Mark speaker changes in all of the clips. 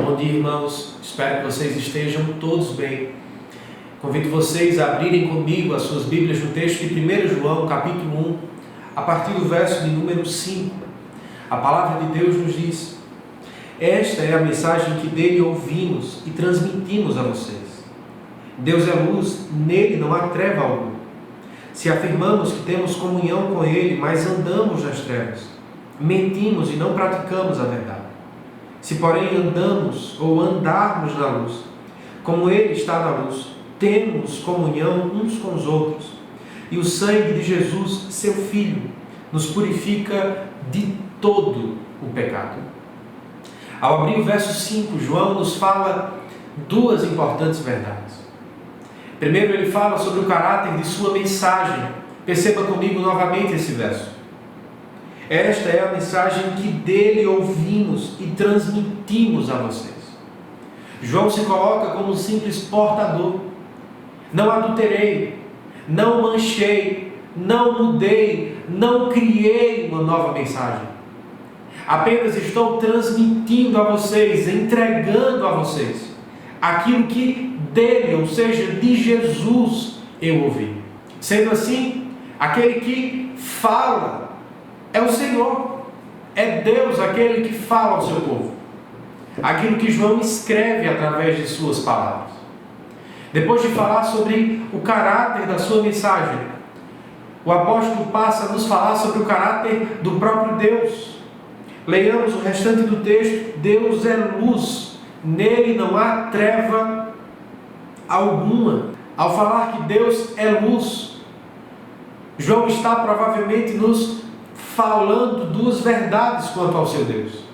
Speaker 1: Bom dia, irmãos. Espero que vocês estejam todos bem. Convido vocês a abrirem comigo as suas Bíblias no texto de 1 João, capítulo 1, a partir do verso de número 5. A palavra de Deus nos diz: esta é a mensagem que dele ouvimos e transmitimos a vocês. Deus é luz, nele não há treva alguma. Se afirmamos que temos comunhão com ele, mas andamos nas trevas, mentimos e não praticamos a verdade. Se, porém, andamos ou andarmos na luz, como ele está na luz, temos comunhão uns com os outros. E o sangue de Jesus, seu Filho, nos purifica de todo o pecado. Ao abrir o verso 5, João nos fala duas importantes verdades. Primeiro, ele fala sobre o caráter de sua mensagem. Perceba comigo novamente esse verso. Esta é a mensagem que dele ouvimos e transmitimos a vocês. João se coloca como um simples portador. Não adulterei, não manchei, não mudei, não criei uma nova mensagem. Apenas estou transmitindo a vocês, entregando a vocês aquilo que dele, ou seja, de Jesus, eu ouvi. Sendo assim, aquele que fala é o Senhor, é Deus aquele que fala ao seu povo. Aquilo que João escreve através de suas palavras. Depois de falar sobre o caráter da sua mensagem, o apóstolo passa a nos falar sobre o caráter do próprio Deus. Leiamos o restante do texto. Deus é luz, nele não há treva alguma. Ao falar que Deus é luz, João está provavelmente nos falando duas verdades quanto ao seu Deus.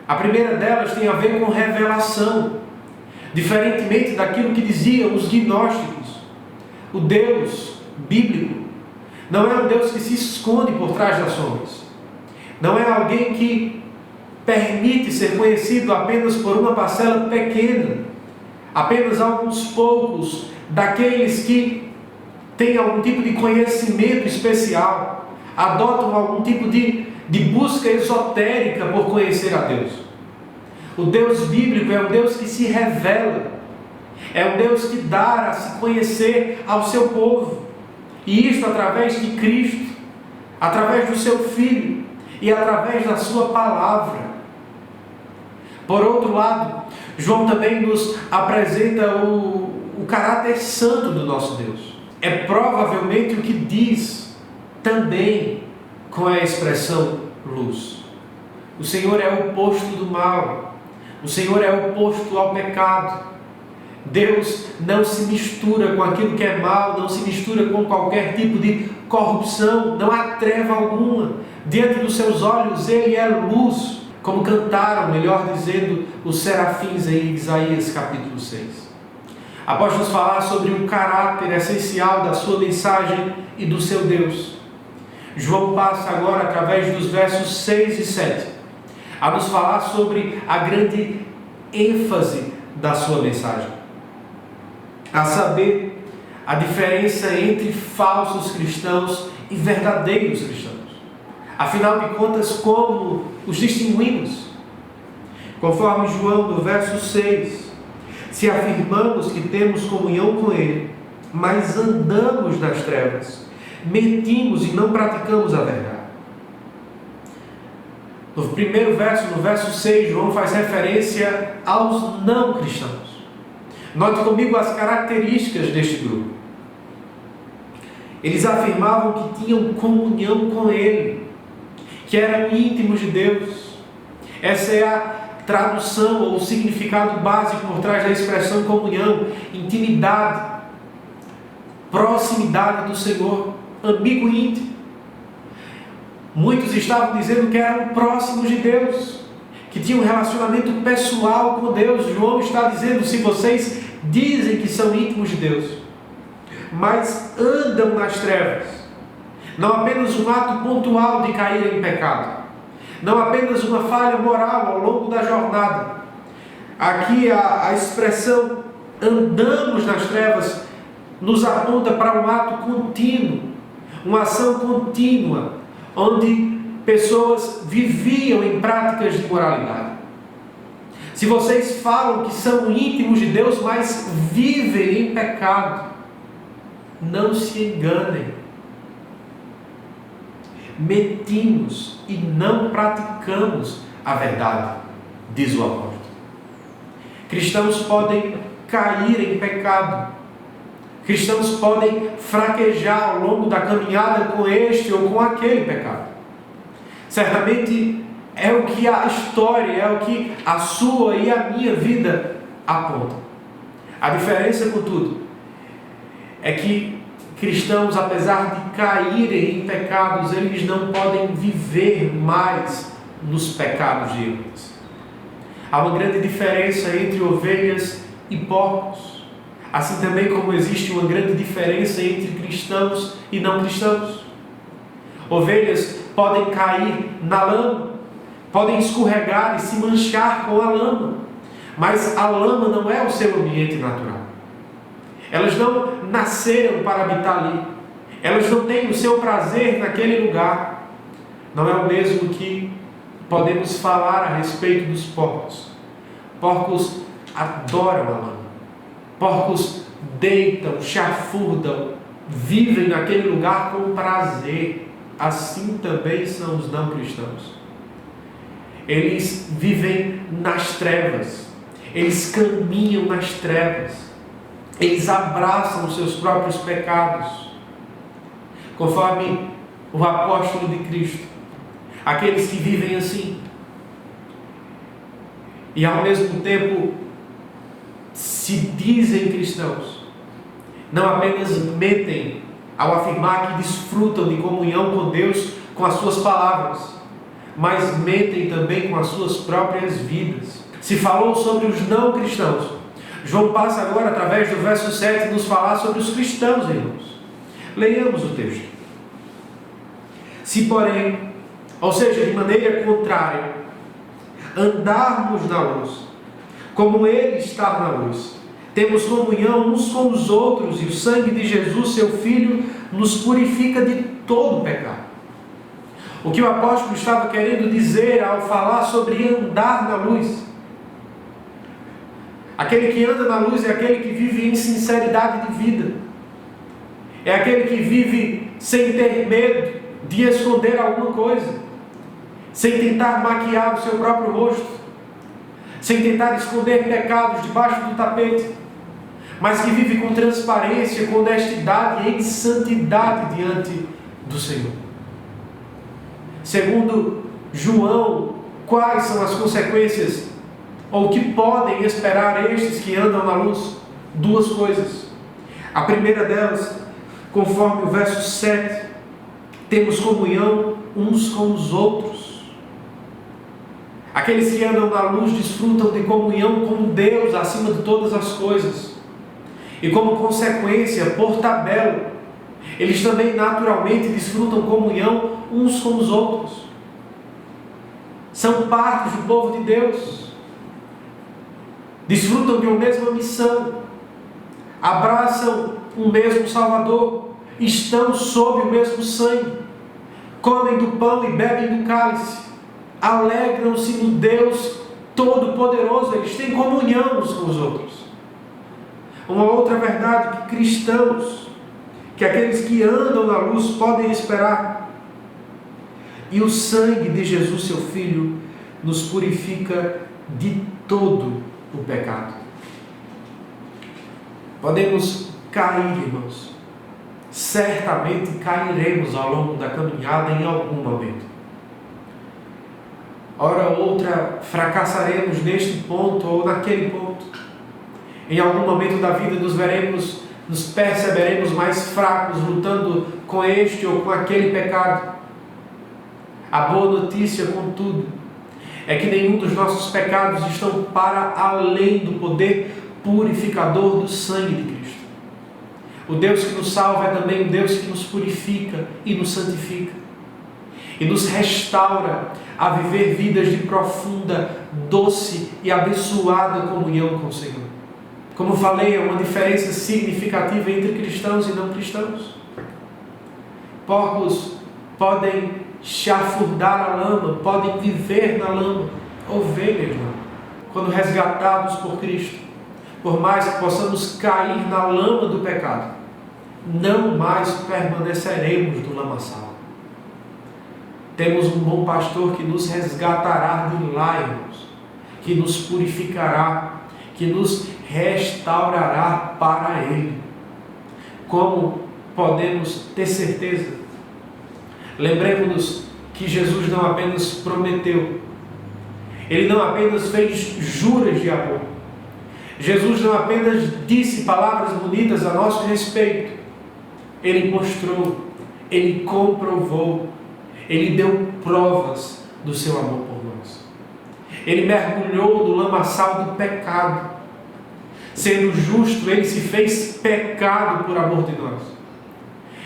Speaker 1: A primeira delas tem a ver com revelação. Diferentemente daquilo que diziam os gnósticos, o Deus bíblico não é um Deus que se esconde por trás das sombras. Não é alguém que permite ser conhecido apenas por uma parcela pequena, apenas alguns poucos daqueles que têm algum tipo de conhecimento especial, adotam algum tipo de busca esotérica por conhecer a Deus. O Deus bíblico é um Deus que se revela, é um Deus que dá a se conhecer ao seu povo, e isto através de Cristo, através do seu Filho e através da sua palavra. Por outro lado, João também nos apresenta o caráter santo do nosso Deus. É provavelmente o que diz também com a expressão luz. O Senhor é o oposto do mal. O Senhor é o oposto ao pecado. Deus não se mistura com aquilo que é mal, não se mistura com qualquer tipo de corrupção, não há treva alguma. Diante dos seus olhos ele é luz, como cantaram, melhor dizendo, os serafins em Isaías capítulo 6. Após nos falar sobre um caráter essencial da sua mensagem e do seu Deus, João passa agora, através dos versos 6 e 7, a nos falar sobre a grande ênfase da sua mensagem. A saber, a diferença entre falsos cristãos e verdadeiros cristãos. Afinal de contas, como os distinguimos? Conforme João, no verso 6, se afirmamos que temos comunhão com ele, mas andamos nas trevas, mentimos e não praticamos a verdade. No primeiro verso, no verso 6, João faz referência aos não cristãos. Note comigo as características deste grupo. Eles afirmavam que tinham comunhão com ele, que eram íntimos de Deus. Essa é a tradução ou o significado básico por trás da expressão comunhão: intimidade, proximidade do Senhor, amigo íntimo. Muitos estavam dizendo que eram próximos de Deus, que tinham um relacionamento pessoal com Deus. João está dizendo: se vocês dizem que são íntimos de Deus, mas andam nas trevas, não apenas um ato pontual de cair em pecado, não apenas uma falha moral ao longo da jornada. Aqui a expressão andamos nas trevas nos aponta para um ato contínuo, uma ação contínua, onde pessoas viviam em práticas de moralidade. Se vocês falam que são íntimos de Deus, mas vivem em pecado, não se enganem. Mentimos e não praticamos a verdade, diz o apóstolo. Cristãos podem cair em pecado. Cristãos podem fraquejar ao longo da caminhada com este ou com aquele pecado. Certamente é o que a história, é o que a sua e a minha vida apontam. A diferença, contudo, é que cristãos, apesar de caírem em pecados, eles não podem viver mais nos pecados de antes. Há uma grande diferença entre ovelhas e porcos. Assim também como existe uma grande diferença entre cristãos e não cristãos. Ovelhas podem cair na lama, podem escorregar e se manchar com a lama, mas a lama não é o seu ambiente natural. Elas não nasceram para habitar ali. Elas não têm o seu prazer naquele lugar. Não é o mesmo que podemos falar a respeito dos porcos. Porcos adoram a lama. Porcos deitam, chafurdam, vivem naquele lugar com prazer. Assim também são os não cristãos. Eles vivem nas trevas. Eles caminham nas trevas. Eles abraçam os seus próprios pecados. Conforme o apóstolo de Cristo. Aqueles que vivem assim. E ao mesmo tempo se dizem cristãos. Não apenas mentem ao afirmar que desfrutam de comunhão com Deus com as suas palavras, mas mentem também com as suas próprias vidas. Se falou sobre os não cristãos, João passa agora, através do verso 7, nos falar sobre os cristãos, irmãos. Leiamos o texto. Se, porém, ou seja, de maneira contrária, andarmos na luz, como Ele está na luz, temos comunhão uns com os outros, e o sangue de Jesus, seu Filho, nos purifica de todo pecado. O que o apóstolo estava querendo dizer ao falar sobre andar na luz? Aquele que anda na luz é aquele que vive em sinceridade de vida. É aquele que vive sem ter medo de esconder alguma coisa, sem tentar maquiar o seu próprio rosto, sem tentar esconder pecados debaixo do tapete, mas que vive com transparência, com honestidade e em santidade diante do Senhor. Segundo João, quais são as consequências ou o que podem esperar estes que andam na luz? Duas coisas. A primeira delas, conforme o verso 7, temos comunhão uns com os outros. Aqueles que andam na luz desfrutam de comunhão com Deus acima de todas as coisas. E como consequência, por tabela, eles também naturalmente desfrutam comunhão uns com os outros. São partes do povo de Deus. Desfrutam de uma mesma missão. Abraçam um mesmo Salvador. Estão sob o mesmo sangue. Comem do pão e bebem do cálice. Alegram-se no Deus Todo-Poderoso. Eles têm comunhão uns com os outros. Uma outra verdade que cristãos, que aqueles que andam na luz podem esperar. E o sangue de Jesus, seu Filho, nos purifica de todo o pecado. Podemos cair, irmãos. Certamente cairemos ao longo da caminhada em algum momento. Hora ou outra fracassaremos neste ponto ou naquele ponto. Em algum momento da vida nos perceberemos mais fracos, lutando com este ou com aquele pecado. A boa notícia, contudo, é que nenhum dos nossos pecados estão para além do poder purificador do sangue de Cristo. O Deus que nos salva é também o Deus que nos purifica e nos santifica. E nos restaura a viver vidas de profunda, doce e abençoada comunhão com o Senhor. Como falei, é uma diferença significativa entre cristãos e não cristãos. Porcos podem chafurdar a lama, podem viver na lama. Ovelhas não. quando resgatados por Cristo, por mais que possamos cair na lama do pecado, não mais permaneceremos no lamaçal. Temos um bom pastor que nos resgatará de lá, irmãos, que nos purificará, que nos restaurará para Ele. Como podemos ter certeza? Lembremos-nos que Jesus não apenas prometeu, Ele não apenas fez juras de amor, Jesus não apenas disse palavras bonitas a nosso respeito, Ele mostrou, Ele comprovou, Ele deu provas do seu amor por nós. Ele mergulhou no lamaçal do pecado. Sendo justo, Ele se fez pecado por amor de nós.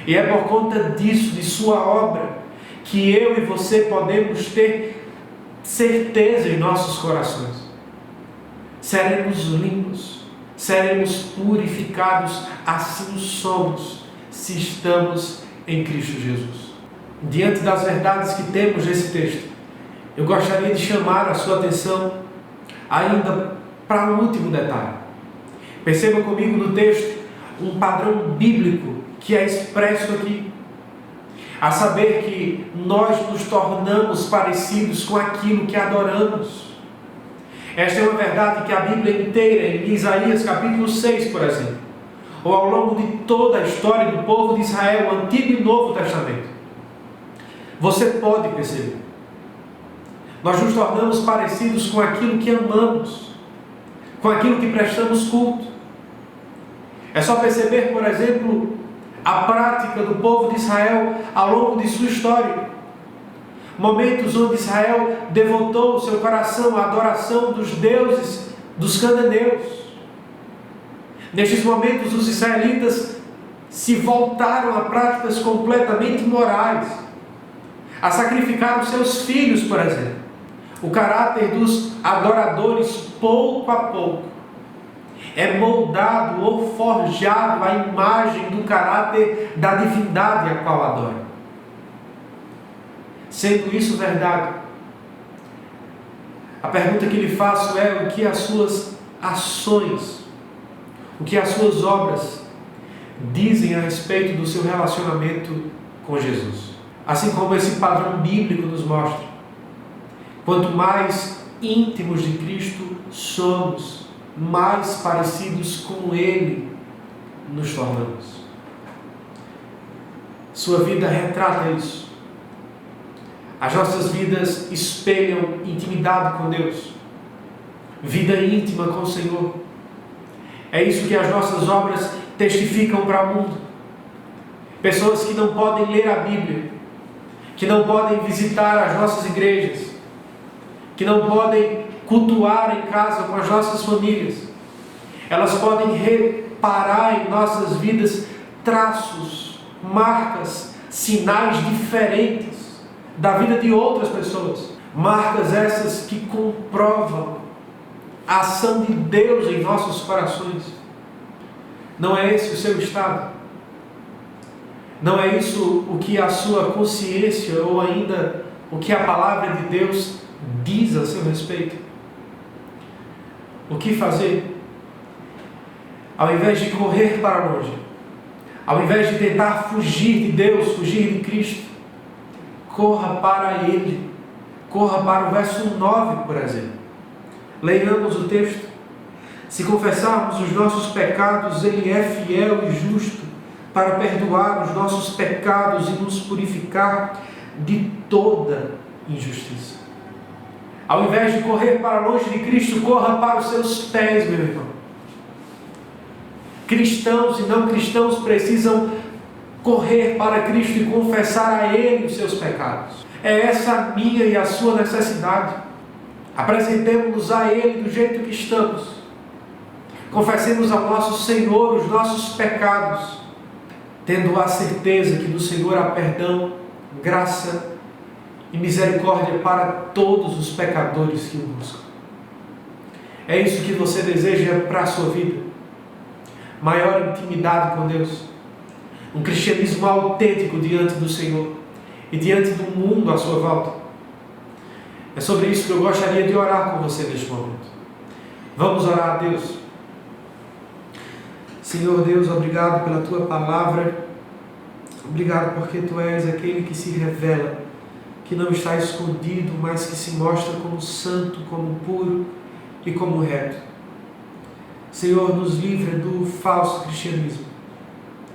Speaker 1: E é por conta disso, de sua obra, que eu e você podemos ter certeza em nossos corações. Seremos limpos, seremos purificados, assim somos, se estamos em Cristo Jesus. Diante das verdades que temos nesse texto, eu gostaria de chamar a sua atenção ainda para um último detalhe. Perceba comigo no texto um padrão bíblico que é expresso aqui, a saber que nós nos tornamos parecidos com aquilo que adoramos. Esta é uma verdade que a Bíblia inteira, em Isaías capítulo 6, por exemplo, ou ao longo de toda a história do povo de Israel, Antigo e Novo Testamento, você pode perceber. Nós nos tornamos parecidos com aquilo que amamos, com aquilo que prestamos culto. É só perceber, por exemplo, a prática do povo de Israel ao longo de sua história. Momentos onde Israel devotou o seu coração à adoração dos deuses dos cananeus. Nestes momentos, os israelitas se voltaram a práticas completamente imorais, a sacrificar os seus filhos, por exemplo. O caráter dos adoradores, pouco a pouco, é moldado ou forjado à imagem do caráter da divindade a qual adora. Sendo isso verdade, a pergunta que lhe faço é: o que as suas ações, o que as suas obras dizem a respeito do seu relacionamento com Jesus? Assim como esse padrão bíblico nos mostra, quanto mais íntimos de Cristo somos, mais parecidos com Ele nos tornamos. Sua vida retrata isso. As nossas vidas espelham intimidade com Deus, vida íntima com o Senhor. É isso que as nossas obras testificam para o mundo. Pessoas que não podem ler a Bíblia, que não podem visitar as nossas igrejas, que não podem cultuar em casa com as nossas famílias, elas podem reparar em nossas vidas traços, marcas, sinais diferentes da vida de outras pessoas. Marcas essas que comprovam a ação de Deus em nossos corações. Não é esse o seu estado? Não é isso o que a sua consciência ou ainda o que a palavra de Deus diz a seu respeito? O que fazer? Ao invés de correr para longe, ao invés de tentar fugir de Deus, fugir de Cristo, corra para Ele. Corra para o verso 9, por exemplo. Leiamos o texto. Se confessarmos os nossos pecados, Ele é fiel e justo para perdoar os nossos pecados e nos purificar de toda injustiça. Ao invés de correr para longe de Cristo, corra para os seus pés, meu irmão. Cristãos e não cristãos precisam correr para Cristo e confessar a Ele os seus pecados. É essa a minha e a sua necessidade. Apresentemos-nos a Ele do jeito que estamos. Confessemos ao nosso Senhor os nossos pecados, tendo a certeza que do Senhor há perdão, graça e misericórdia para todos os pecadores que o buscam. É isso que você deseja para a sua vida? Maior intimidade com Deus, um cristianismo autêntico diante do Senhor e diante do mundo à sua volta. É sobre isso que eu gostaria de orar com você neste momento. Vamos orar a Deus. Senhor Deus, obrigado pela Tua palavra. Obrigado porque Tu és aquele que se revela, que não está escondido, mas que se mostra como santo, como puro e como reto. Senhor, nos livra do falso cristianismo,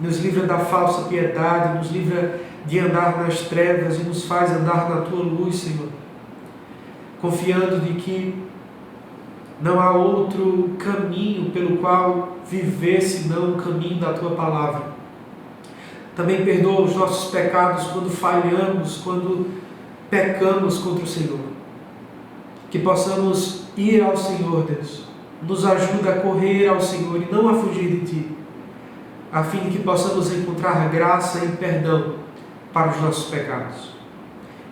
Speaker 1: nos livra da falsa piedade, nos livra de andar nas trevas e nos faz andar na Tua luz, Senhor, confiando de que não há outro caminho pelo qual viver senão o caminho da Tua palavra. Também perdoa os nossos pecados quando falhamos, quando pecamos contra o Senhor. Que possamos ir ao Senhor, Deus. Nos ajuda a correr ao Senhor e não a fugir de Ti, a fim de que possamos encontrar graça e perdão para os nossos pecados.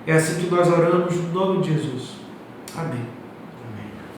Speaker 1: É assim que nós oramos no nome de Jesus. Amém.